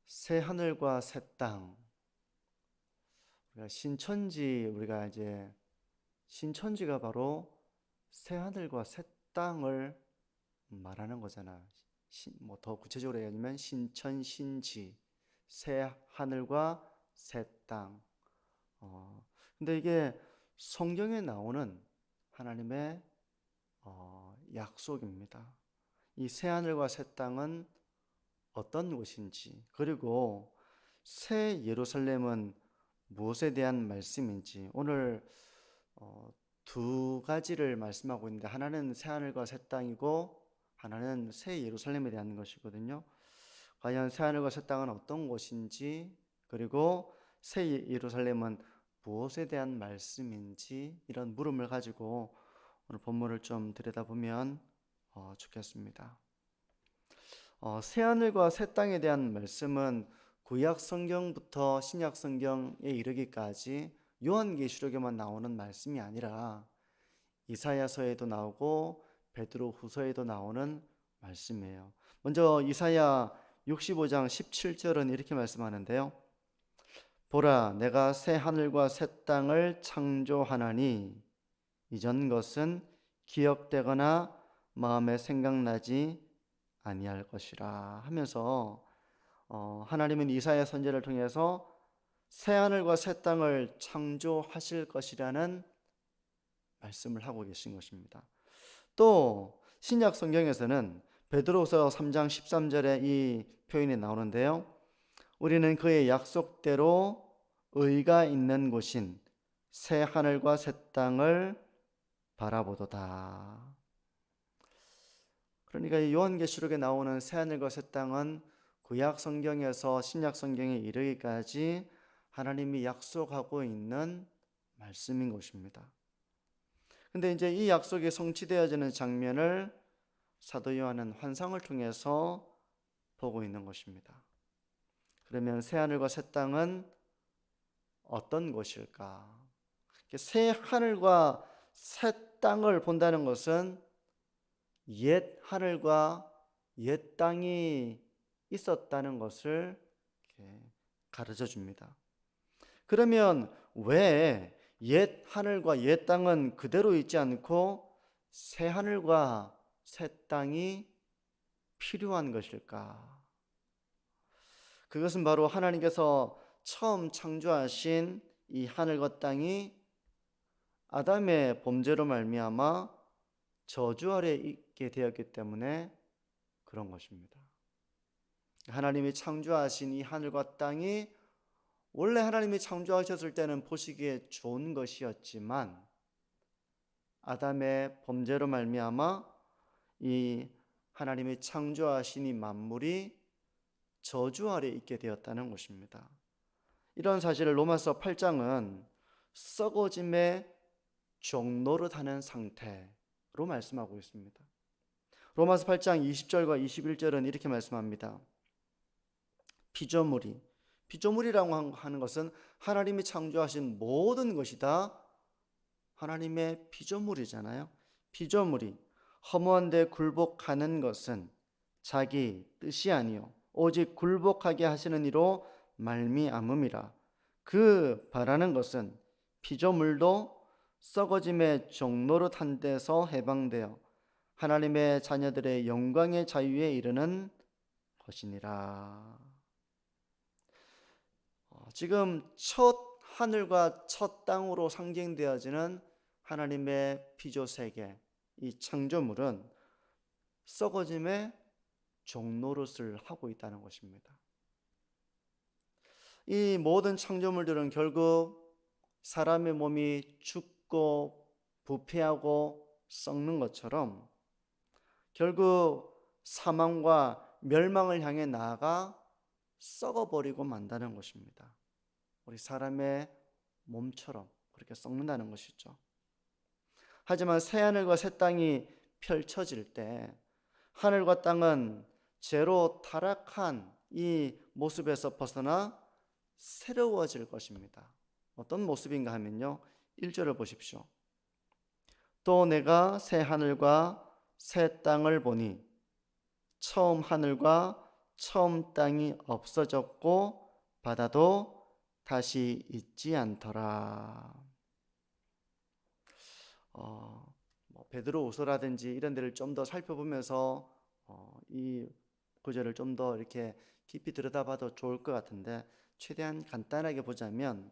새 하늘과 새 땅. 우리가 신천지가 바로 새 하늘과 새 땅을 말하는 거잖아. 뭐 더 구체적으로 얘기하면 신천신지, 새 하늘과 새 땅. 근데 이게 성경에 나오는 하나님의 약속입니다. 이 새 하늘과 새 땅은 어떤 곳인지, 그리고 새 예루살렘은 무엇에 대한 말씀인지, 오늘 두 가지를 말씀하고 있는데, 하나는 새 하늘과 새 땅이고 하나는 새 예루살렘에 대한 것이거든요. 과연 새 하늘과 새 땅은 어떤 곳인지, 그리고 새 예루살렘은 무엇에 대한 말씀인지, 이런 물음을 가지고 오늘 본문을 좀 들여다보면 좋겠습니다. 새하늘과 새 땅에 대한 말씀은 구약 성경부터 신약 성경에 이르기까지 요한계시록에만 나오는 말씀이 아니라 이사야서에도 나오고 베드로 후서에도 나오는 말씀이에요. 먼저 이사야 65장 17절은 이렇게 말씀하는데요. 보라, 내가 새 하늘과 새 땅을 창조하나니 이전 것은 기억되거나 마음에 생각나지 아니할 것이라 하면서 하나님은 이사야 선지자를 통해서 새 하늘과 새 땅을 창조하실 것이라는 말씀을 하고 계신 것입니다. 또 신약 성경에서는 베드로서 3장 13절에 이 표현이 나오는데요. 우리는 그의 약속대로 의가 있는 곳인 새 하늘과 새 땅을 바라보도다. 그러니까 요한계시록에 나오는 새하늘과 새 땅은 구약 성경에서 신약 성경에 이르기까지 하나님이 약속하고 있는 말씀인 것입니다. 근데 이제 이 약속이 성취되어지는 장면을 사도 요한은 환상을 통해서 보고 있는 것입니다. 그러면 새하늘과 새 땅은 어떤 곳일까? 새 하늘과 새 땅을 본다는 것은 옛 하늘과 옛 땅이 있었다는 것을 가르쳐 줍니다. 그러면 왜 옛 하늘과 옛 땅은 그대로 있지 않고 새 하늘과 새 땅이 필요한 것일까? 그것은 바로 하나님께서 처음 창조하신 이 하늘과 땅이 아담의 범죄로 말미암아 저주 아래 있게 되었기 때문에 그런 것입니다. 하나님이 창조하신 이 하늘과 땅이 원래 하나님이 창조하셨을 때는 보시기에 좋은 것이었지만 아담의 범죄로 말미암아 이 하나님이 창조하신 이 만물이 저주 아래 있게 되었다는 것입니다. 이런 사실을 로마서 8장은 썩어짐의 종노릇하는 상태로 말씀하고 있습니다. 로마서 8장 20절과 21절은 이렇게 말씀합니다. 피조물이라고 하는 것은 하나님이 창조하신 모든 것이 다 하나님의 피조물이잖아요. 피조물이 허무한데 굴복하는 것은 자기 뜻이 아니요 오직 굴복하게 하시는 이로 말미암음이라. 그 바라는 것은 피조물도 썩어짐의 종노릇한 데서 해방되어 하나님의 자녀들의 영광의 자유에 이르는 것이니라. 지금 첫 하늘과 첫 땅으로 상징되어지는 하나님의 피조세계, 이 창조물은 썩어짐의 종노릇을 하고 있다는 것입니다. 이 모든 창조물들은 결국 사람의 몸이 죽고 부패하고 썩는 것처럼 결국 사망과 멸망을 향해 나아가 썩어버리고 만다는 것입니다. 우리 사람의 몸처럼 그렇게 썩는다는 것이죠. 하지만 새하늘과 새 땅이 펼쳐질 때 하늘과 땅은 죄로 타락한 이 모습에서 벗어나 새로워질 것입니다. 어떤 모습인가 하면요, 1절을 보십시오. 또 내가 새 하늘과 새 땅을 보니 처음 하늘과 처음 땅이 없어졌고 바다도 다시 있지 않더라. 베드로후서라든지 이런 데를 좀 더 살펴보면서 이 구절을 좀 더 이렇게 깊이 들여다봐도 좋을 것 같은데, 최대한 간단하게 보자면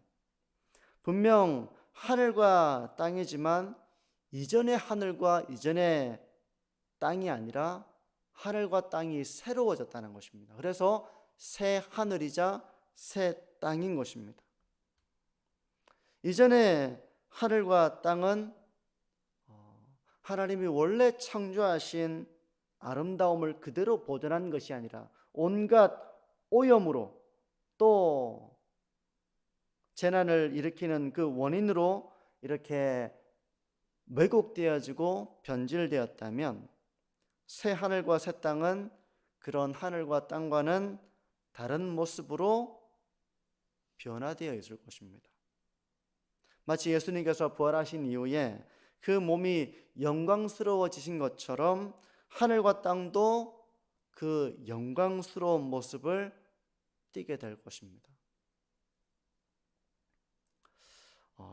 분명 하늘과 땅이지만 이전의 하늘과 이전의 땅이 아니라 하늘과 땅이 새로워졌다는 것입니다. 그래서 새 하늘이자 새 땅인 것입니다. 이전의 하늘과 땅은 하나님이 원래 창조하신 아름다움을 그대로 보존한 것이 아니라 온갖 오염으로 또 재난을 일으키는 그 원인으로 이렇게 왜곡되어지고 변질되었다면, 새 하늘과 새 땅은 그런 하늘과 땅과는 다른 모습으로 변화되어 있을 것입니다. 마치 예수님께서 부활하신 이후에 그 몸이 영광스러워지신 것처럼 하늘과 땅도 그 영광스러운 모습을 띠게 될 것입니다.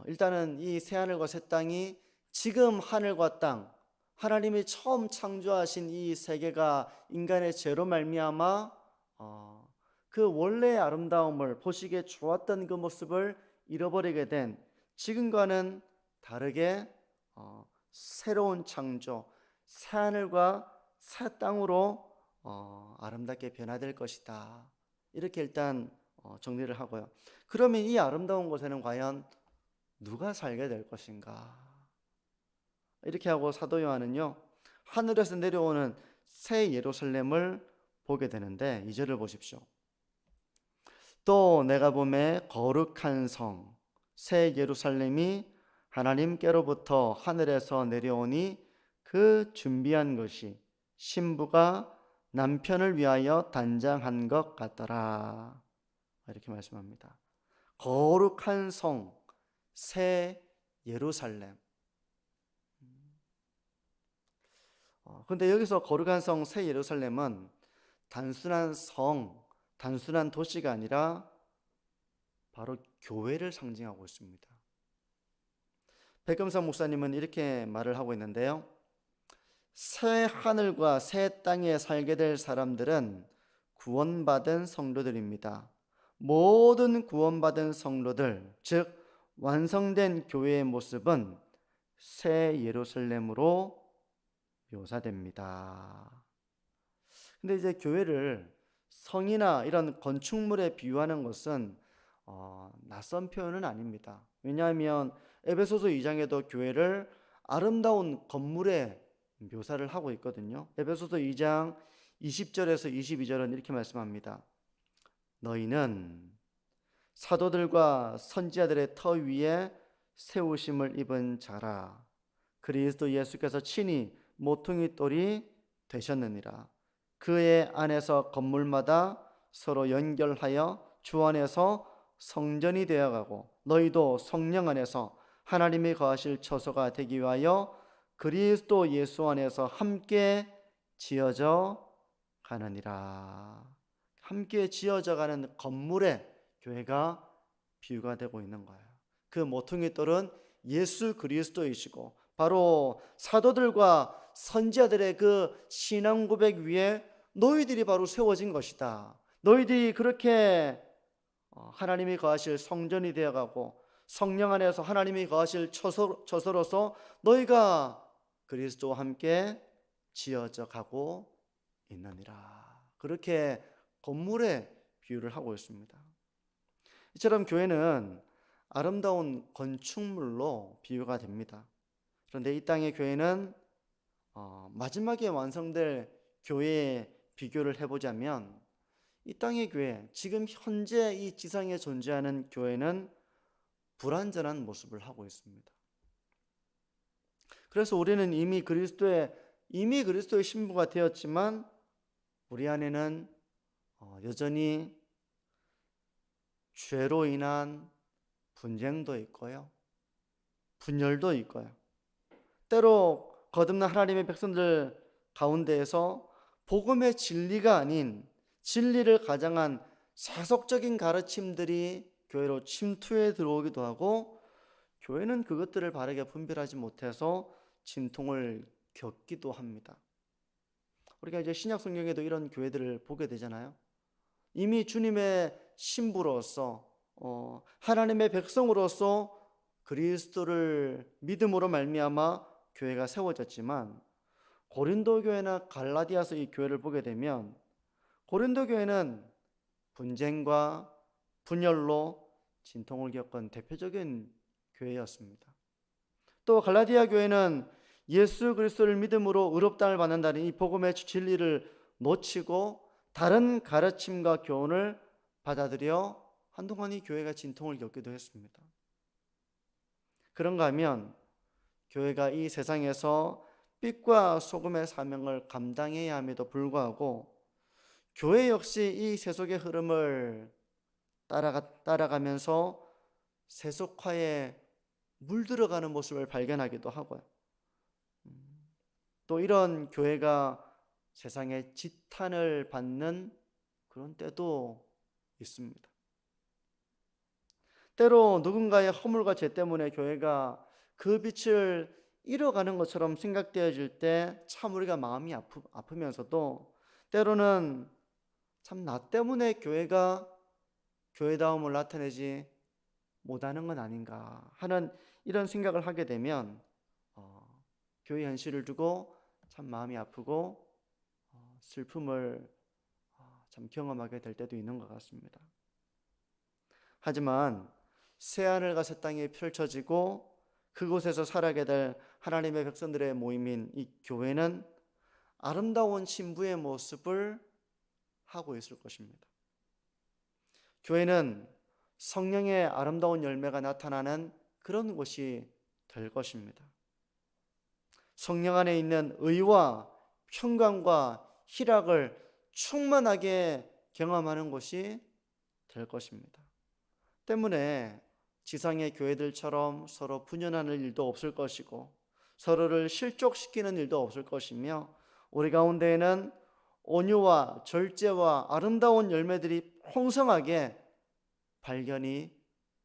일단은 이 새하늘과 새 땅이 지금 하늘과 땅, 하나님이 처음 창조하신 이 세계가 인간의 죄로 말미암아 그 원래의 아름다움을, 보시기에 좋았던 그 모습을 잃어버리게 된, 지금과는 다르게 새로운 창조, 새하늘과 새 땅으로 아름답게 변화될 것이다. 이렇게 일단 정리를 하고요. 그러면 이 아름다운 곳에는 과연 누가 살게 될 것인가? 이렇게 하고 사도 요한은요, 하늘에서 내려오는 새 예루살렘을 보게 되는데 2절을 보십시오. 또 내가 보매 거룩한 성 새 예루살렘이 하나님께로부터 하늘에서 내려오니 그 준비한 것이 신부가 남편을 위하여 단장한 것 같더라. 이렇게 말씀합니다. 거룩한 성 새 예루살렘. 근데 여기서 거룩한 성 새 예루살렘은 단순한 성, 단순한 도시가 아니라 바로 교회를 상징하고 있습니다. 백금성 목사님은 이렇게 말을 하고 있는데요, 새 하늘과 새 땅에 살게 될 사람들은 구원받은 성도들입니다. 모든 구원받은 성도들, 즉 완성된 교회의 모습은 새 예루살렘으로 묘사됩니다. 근데 이제 교회를 성이나 이런 건축물에 비유하는 것은 낯선 표현은 아닙니다. 왜냐하면 에베소서 2장에도 교회를 아름다운 건물에 묘사를 하고 있거든요. 에베소서 2장 20절에서 22절은 이렇게 말씀합니다. 너희는 사도들과 선지자들의 터 위에 세우심을 입은 자라. 그리스도 예수께서 친히 모퉁이 돌이 되셨느니라. 그의 안에서 건물마다 서로 연결하여 주 안에서 성전이 되어가고 너희도 성령 안에서 하나님이 거하실 처소가 되기 위하여 그리스도 예수 안에서 함께 지어져 가느니라. 함께 지어져 가는 건물에 교회가 비유가 되고 있는 거예요. 그 모퉁이 돌은 예수 그리스도이시고 바로 사도들과 선지자들의 그 신앙 고백 위에 너희들이 바로 세워진 것이다. 너희들이 그렇게 하나님이 거하실 성전이 되어가고 성령 안에서 하나님이 거하실 처소로서 너희가 그리스도와 함께 지어져 가고 있느니라. 그렇게 건물에 비유를 하고 있습니다. 이처럼 교회는 아름다운 건축물로 비유가 됩니다. 그런데 이 땅의 교회는 마지막에 완성될 교회에 비교를 해보자면 이 땅의 교회, 지금 현재 이 지상에 존재하는 교회는 불완전한 모습을 하고 있습니다. 그래서 우리는 이미 그리스도의 신부가 되었지만 우리 안에는 여전히 죄로 인한 분쟁도 있고요, 분열도 있고요, 때로 거듭난 하나님의 백성들 가운데에서 복음의 진리가 아닌 진리를 가장한 세속적인 가르침들이 교회로 침투해 들어오기도 하고, 교회는 그것들을 바르게 분별하지 못해서 진통을 겪기도 합니다. 우리가 이제 신약 성경에도 이런 교회들을 보게 되잖아요. 이미 주님의 신부로서 하나님의 백성으로서 그리스도를 믿음으로 말미암아 교회가 세워졌지만, 고린도 교회나 갈라디아서 이 교회를 보게 되면 고린도 교회는 분쟁과 분열로 진통을 겪은 대표적인 교회였습니다. 또 갈라디아 교회는 예수 그리스도를 믿음으로 의롭다함을 받는다는 이 복음의 진리를 놓치고 다른 가르침과 교훈을 받아들여 한동안 이 교회가 진통을 겪기도 했습니다. 그런가 하면 교회가 이 세상에서 빛과 소금의 사명을 감당해야 함에도 불구하고 교회 역시 이 세속의 흐름을 따라가면서 세속화에 물들어가는 모습을 발견하기도 하고요. 또 이런 교회가 세상에 지탄을 받는 그런 때도 있습니다. 때로 누군가의 허물과 죄 때문에 교회가 그 빛을 잃어가는 것처럼 생각되어질 때 참 우리가 마음이 아프면서도 때로는 참 나 때문에 교회가 교회다움을 나타내지 못하는 건 아닌가 하는 이런 생각을 하게 되면 교회 현실을 두고 참 마음이 아프고 슬픔을 참 경험하게 될 때도 있는 것 같습니다. 하지만 새하늘과 새 땅이 펼쳐지고 그곳에서 살아가게 될 하나님의 백성들의 모임인 이 교회는 아름다운 신부의 모습을 하고 있을 것입니다. 교회는 성령의 아름다운 열매가 나타나는 그런 곳이 될 것입니다. 성령 안에 있는 의와 평강과 희락을 충만하게 경험하는 곳이 될 것입니다. 때문에 지상의 교회들처럼 서로 분열하는 일도 없을 것이고 서로를 실족시키는 일도 없을 것이며, 우리 가운데에는 온유와 절제와 아름다운 열매들이 풍성하게 발견이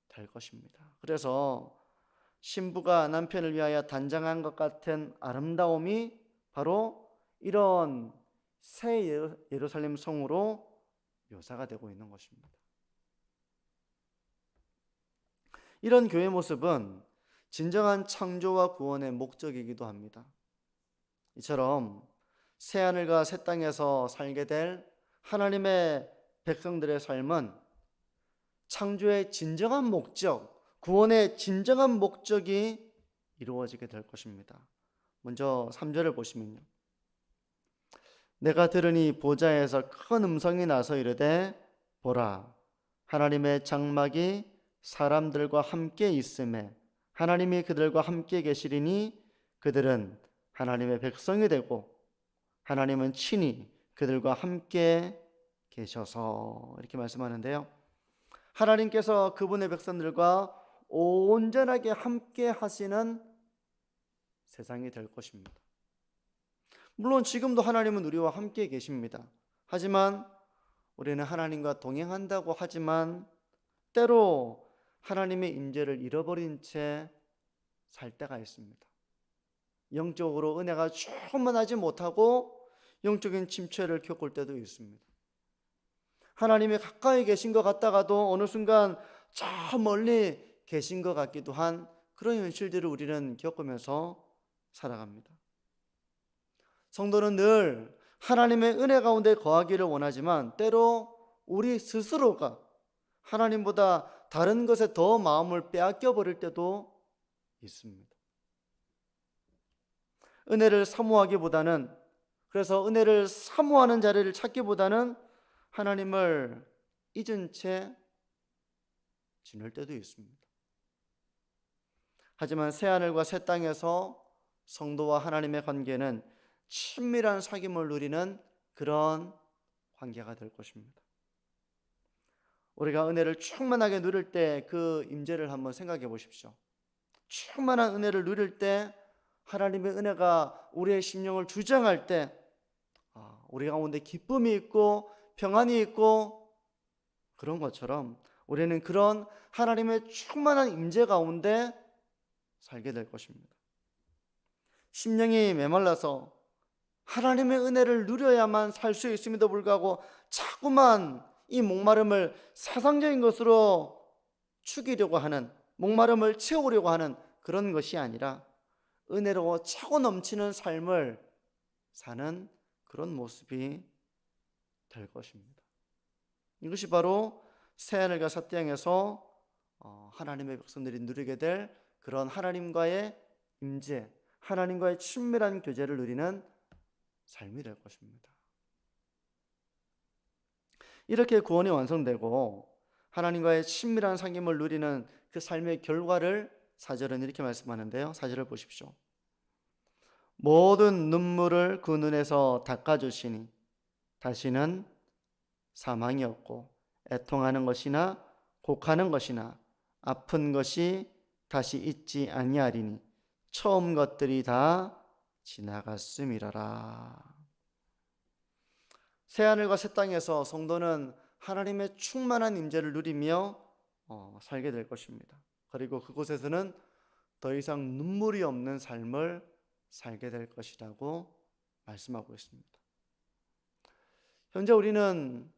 될 것입니다. 그래서 신부가 남편을 위하여 단장한 것 같은 아름다움이 바로 이런 새 예루살렘 성으로 묘사가 되고 있는 것입니다. 이런 교회 모습은 진정한 창조와 구원의 목적이기도 합니다. 이처럼 새하늘과 새 땅에서 살게 될 하나님의 백성들의 삶은 창조의 진정한 목적, 구원의 진정한 목적이 이루어지게 될 것입니다. 먼저 3절을 보시면요. 내가 들으니 보좌에서 큰 음성이 나서 이르되 보라, 하나님의 장막이 사람들과 함께 있음에 하나님이 그들과 함께 계시리니 그들은 하나님의 백성이 되고 하나님은 친히 그들과 함께 계셔서, 이렇게 말씀하는데요. 하나님께서 그분의 백성들과 온전하게 함께 하시는 세상이 될 것입니다. 물론 지금도 하나님은 우리와 함께 계십니다. 하지만 우리는 하나님과 동행한다고 하지만 때로 하나님의 임재를 잃어버린 채 살 때가 있습니다. 영적으로 은혜가 충만하지 못하고 영적인 침체를 겪을 때도 있습니다. 하나님이 가까이 계신 것 같다가도 어느 순간 저 멀리 계신 것 같기도 한 그런 현실들을 우리는 겪으면서 살아갑니다. 성도는 늘 하나님의 은혜 가운데 거하기를 원하지만 때로 우리 스스로가 하나님보다 다른 것에 더 마음을 빼앗겨 버릴 때도 있습니다. 은혜를 사모하기보다는, 그래서 은혜를 사모하는 자리를 찾기보다는 하나님을 잊은 채 지낼 때도 있습니다. 하지만 새하늘과 새 땅에서 성도와 하나님의 관계는 친밀한 사귐을 누리는 그런 관계가 될 것입니다. 우리가 은혜를 충만하게 누릴 때 그 임재를 한번 생각해 보십시오. 충만한 은혜를 누릴 때, 하나님의 은혜가 우리의 심령을 주장할 때 우리 가운데 기쁨이 있고 평안이 있고 그런 것처럼 우리는 그런 하나님의 충만한 임재 가운데 살게 될 것입니다. 심령이 메말라서 하나님의 은혜를 누려야만 살 수 있음에도 불구하고 자꾸만 이 목마름을 세상적인 것으로 축이려고 하는, 목마름을 채우려고 하는 그런 것이 아니라 은혜로 차고 넘치는 삶을 사는 그런 모습이 될 것입니다. 이것이 바로 새하늘과 새 땅에서 하나님의 백성들이 누리게 될 그런 하나님과의 임재, 하나님과의 친밀한 교제를 누리는 삶이 될 것입니다. 이렇게 구원이 완성되고 하나님과의 친밀한 사귐을 누리는 그 삶의 결과를 4절은 이렇게 말씀하는데요. 4절을 보십시오. 모든 눈물을 그 눈에서 닦아주시니 다시는 사망이 없고 애통하는 것이나 곡하는 것이나 아픈 것이 다시 있지 아니하리니 처음 것들이 다 지나갔음이라라. 새하늘과 새 땅에서 성도는 하나님의 충만한 임재를 누리며 살게 될 것입니다. 그리고 그곳에서는 더 이상 눈물이 없는 삶을 살게 될 것이라고 말씀하고 있습니다. 현재 우리는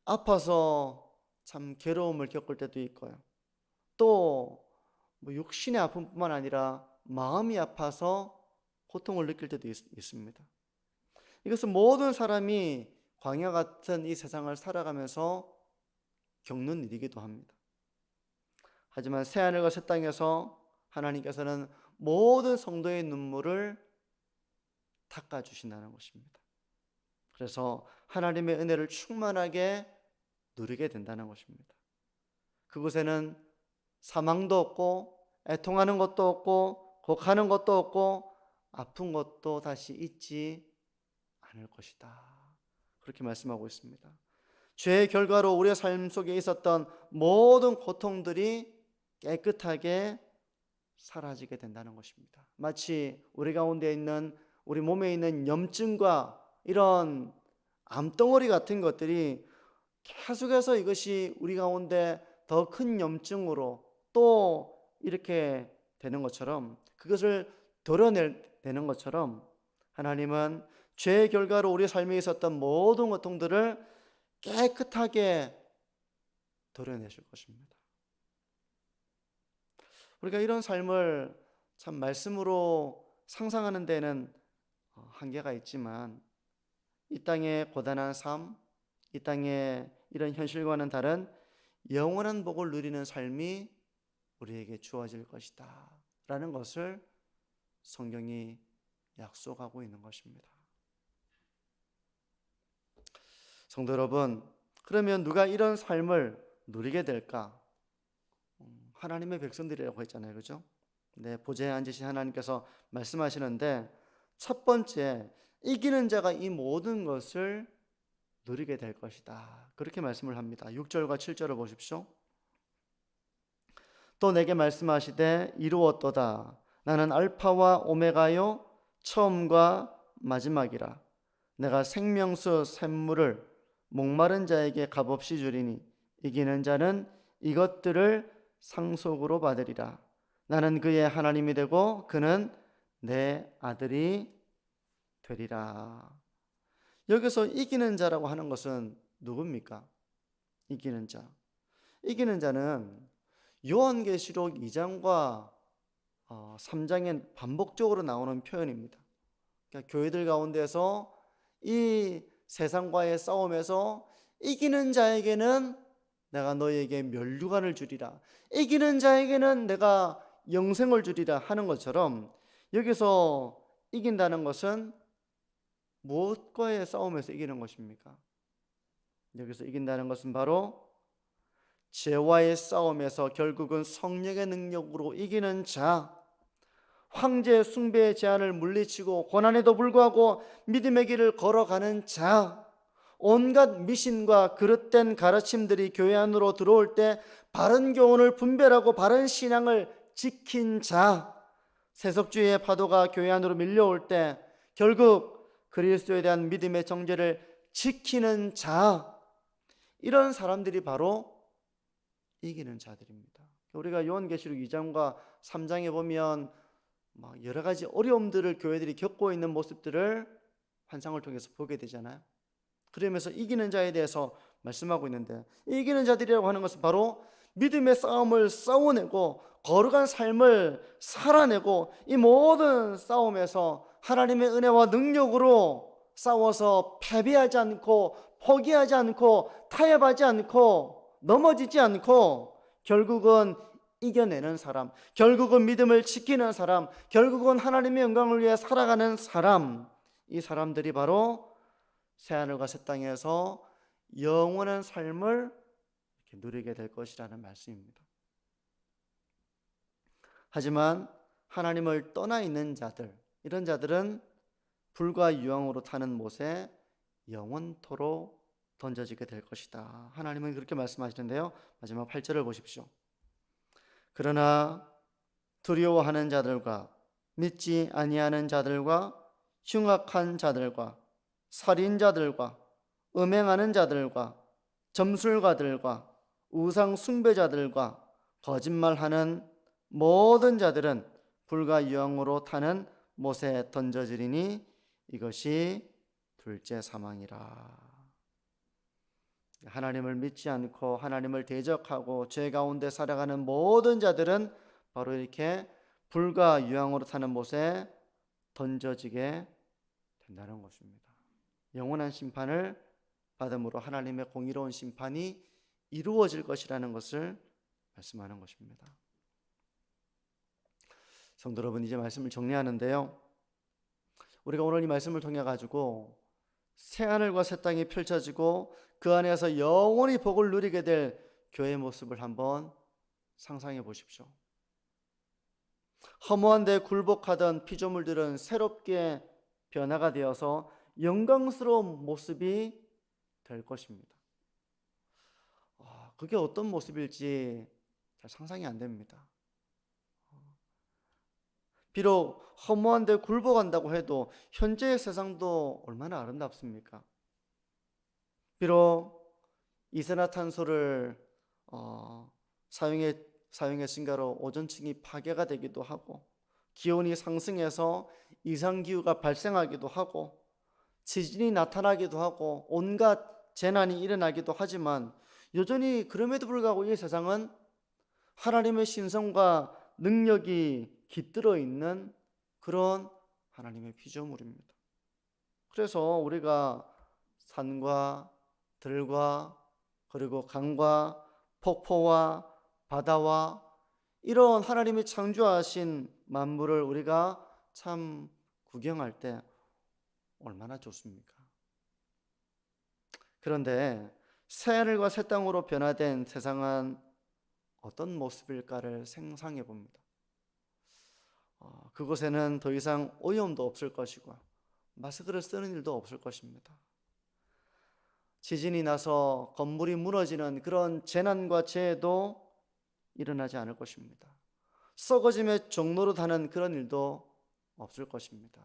아파서 참 괴로움을 겪을 때도 있고요. 또 육신의 아픔뿐만 아니라 마음이 아파서 고통을 느낄 때도 있습니다. 이것은 모든 사람이 광야 같은 이 세상을 살아가면서 겪는 일이기도 합니다. 하지만 새하늘과 새 땅에서 하나님께서는 모든 성도의 눈물을 닦아주신다는 것입니다. 그래서 하나님의 은혜를 충만하게 누리게 된다는 것입니다. 그곳에는 사망도 없고 애통하는 것도 없고 곡하는 것도 없고 아픈 것도 다시 있지 않을 것이다. 그렇게 말씀하고 있습니다. 죄의 결과로 우리의 삶 속에 있었던 모든 고통들이 깨끗하게 사라지게 된다는 것입니다. 마치 우리 가운데 있는, 우리 몸에 있는 염증과 이런 암덩어리 같은 것들이 계속해서 이것이 우리 가운데 더 큰 염증으로 또 이렇게 되는 것처럼, 그것을 도려내는 것처럼 하나님은 죄의 결과로 우리 삶에 있었던 모든 고통들을 깨끗하게 도려내실 것입니다. 우리가 이런 삶을 참 말씀으로 상상하는 데는 한계가 있지만 이 땅의 고단한 삶, 이 땅의 이런 현실과는 다른 영원한 복을 누리는 삶이 우리에게 주어질 것이다 라는 것을 성경이 약속하고 있는 것입니다. 성도 여러분, 그러면 누가 이런 삶을 누리게 될까? 하나님의 백성들이라고 했잖아요, 그죠? 네, 보좌에 앉으신 하나님께서 말씀하시는데 첫 번째, 이기는 자가 이 모든 것을 누리게 될 것이다, 그렇게 말씀을 합니다. 6절과 7절을 보십시오. 또 내게 말씀하시되 이루었도다. 나는 알파와 오메가요 처음과 마지막이라. 내가 생명수 샘물을 목마른 자에게 값없이 주리니 이기는 자는 이것들을 상속으로 받으리라. 나는 그의 하나님이 되고 그는 내 아들이 되리라. 여기서 이기는 자라고 하는 것은 누굽니까? 이기는 자. 이기는 자는 요한계시록 2장과 3장에 반복적으로 나오는 표현입니다. 그러니까 교회들 가운데서 이 세상과의 싸움에서 이기는 자에게는 내가 너희에게 면류관을 주리라, 이기는 자에게는 내가 영생을 주리라 하는 것처럼 여기서 이긴다는 것은 무엇과의 싸움에서 이기는 것입니까? 여기서 이긴다는 것은 바로 죄와의 싸움에서 결국은 성령의 능력으로 이기는 자, 황제 숭배의 제한을 물리치고 고난에도 불구하고 믿음의 길을 걸어가는 자, 온갖 미신과 그릇된 가르침들이 교회 안으로 들어올 때 바른 교훈을 분별하고 바른 신앙을 지킨 자, 세속주의의 파도가 교회 안으로 밀려올 때 결국 그리스도에 대한 믿음의 정죄를 지키는 자, 이런 사람들이 바로 이기는 자들입니다. 우리가 요한계시록 2장과 3장에 보면 여러 가지 어려움들을 교회들이 겪고 있는 모습들을 환상을 통해서 보게 되잖아요. 그러면서 이기는 자에 대해서 말씀하고 있는데, 이기는 자들이라고 하는 것은 바로 믿음의 싸움을 싸워내고 거룩한 삶을 살아내고 이 모든 싸움에서 하나님의 은혜와 능력으로 싸워서 패배하지 않고 포기하지 않고 타협하지 않고 넘어지지 않고 결국은 이겨내는 사람, 결국은 믿음을 지키는 사람, 결국은 하나님의 영광을 위해 살아가는 사람, 이 사람들이 바로 새하늘과 새 땅에서 영원한 삶을 이렇게 누리게 될 것이라는 말씀입니다. 하지만 하나님을 떠나 있는 자들, 이런 자들은 불과 유황으로 타는 못에 영원토록 던져지게 될 것이다. 하나님은 그렇게 말씀하시는데요. 마지막 8절을 보십시오. 그러나 두려워하는 자들과 믿지 아니하는 자들과 흉악한 자들과 살인자들과 음행하는 자들과 점술가들과 우상 숭배자들과 거짓말하는 모든 자들은 불과 유황으로 타는 못에 던져지리니 이것이 둘째 사망이라. 하나님을 믿지 않고 하나님을 대적하고 죄 가운데 살아가는 모든 자들은 바로 이렇게 불과 유황으로 타는 못에 던져지게 된다는 것입니다. 영원한 심판을 받음으로 하나님의 공의로운 심판이 이루어질 것이라는 것을 말씀하는 것입니다. 성도 여러분, 이제 말씀을 정리하는데요, 우리가 오늘 이 말씀을 통해 가지고 새하늘과 새 땅이 펼쳐지고 그 안에서 영원히 복을 누리게 될 교회의 모습을 한번 상상해 보십시오. 허무한 데 굴복하던 피조물들은 새롭게 변화가 되어서 영광스러운 모습이 될 것입니다. 그게 어떤 모습일지 잘 상상이 안 됩니다. 비록 허무한 데 굴복한다고 해도 현재의 세상도 얼마나 아름답습니까? 비록 이산화탄소를 사용의 증가로 오존층이 파괴가 되기도 하고 기온이 상승해서 이상기후가 발생하기도 하고 지진이 나타나기도 하고 온갖 재난이 일어나기도 하지만 여전히 그럼에도 불구하고 이 세상은 하나님의 신성과 능력이 깃들어 있는 그런 하나님의 피조물입니다. 그래서 우리가 산과 들과 그리고 강과 폭포와 바다와 이런 하나님이 창조하신 만물을 우리가 참 구경할 때 얼마나 좋습니까? 그런데 새하늘과 새 땅으로 변화된 세상은 어떤 모습일까를 상상해 봅니다. 그곳에는 더 이상 오염도 없을 것이고 마스크를 쓰는 일도 없을 것입니다. 지진이 나서 건물이 무너지는 그런 재난과 재해도 일어나지 않을 것입니다. 썩어짐의 종로로 타는 그런 일도 없을 것입니다.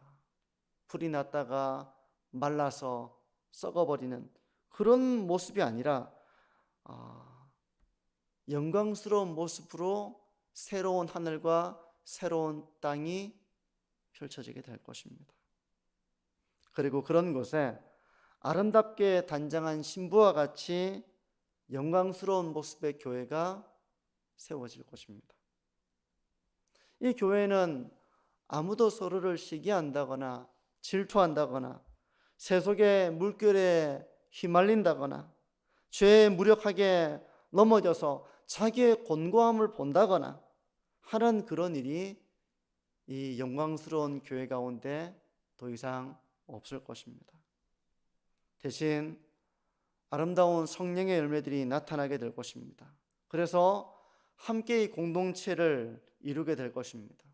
불이 났다가 말라서 썩어버리는 그런 모습이 아니라 영광스러운 모습으로 새로운 하늘과 새로운 땅이 펼쳐지게 될 것입니다. 그리고 그런 곳에 아름답게 단장한 신부와 같이 영광스러운 모습의 교회가 세워질 것입니다. 이 교회는 아무도 서로를 시기한다거나 질투한다거나 세속의 물결에 휘말린다거나 죄에 무력하게 넘어져서 자기의 곤고함을 본다거나 하는 그런 일이 이 영광스러운 교회 가운데 더 이상 없을 것입니다. 대신 아름다운 성령의 열매들이 나타나게 될 것입니다. 그래서 함께 이 공동체를 이루게 될 것입니다.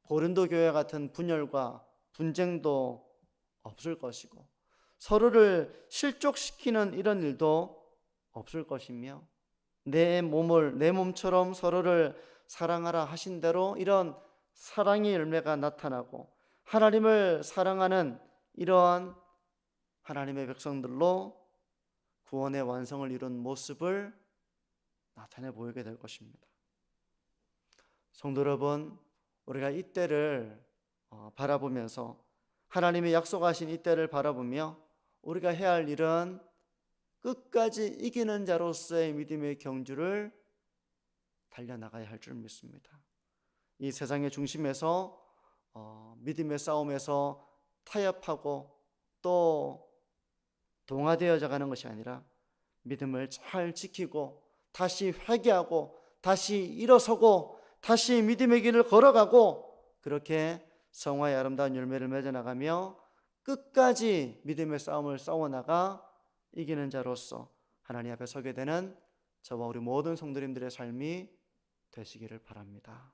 고린도 교회 같은 분열과 분쟁도 없을 것이고 서로를 실족시키는 이런 일도 없을 것이며 내 몸처럼 서로를 사랑하라 하신 대로 이런 사랑의 열매가 나타나고 하나님을 사랑하는 이러한 하나님의 백성들로 구원의 완성을 이룬 모습을 나타내 보이게 될 것입니다. 성도 여러분, 우리가 이때를 바라보면서 하나님이 약속하신 이때를 바라보며 우리가 해야 할 일은 끝까지 이기는 자로서의 믿음의 경주를 달려나가야 할 줄 믿습니다. 이 세상의 중심에서 믿음의 싸움에서 타협하고 또 동화되어져 가는 것이 아니라 믿음을 잘 지키고 다시 회개하고 다시 일어서고 다시 믿음의 길을 걸어가고 그렇게 성화의 아름다운 열매를 맺어나가며 끝까지 믿음의 싸움을 싸워나가 이기는 자로서 하나님 앞에 서게 되는 저와 우리 모든 성도님들의 삶이 되시기를 바랍니다.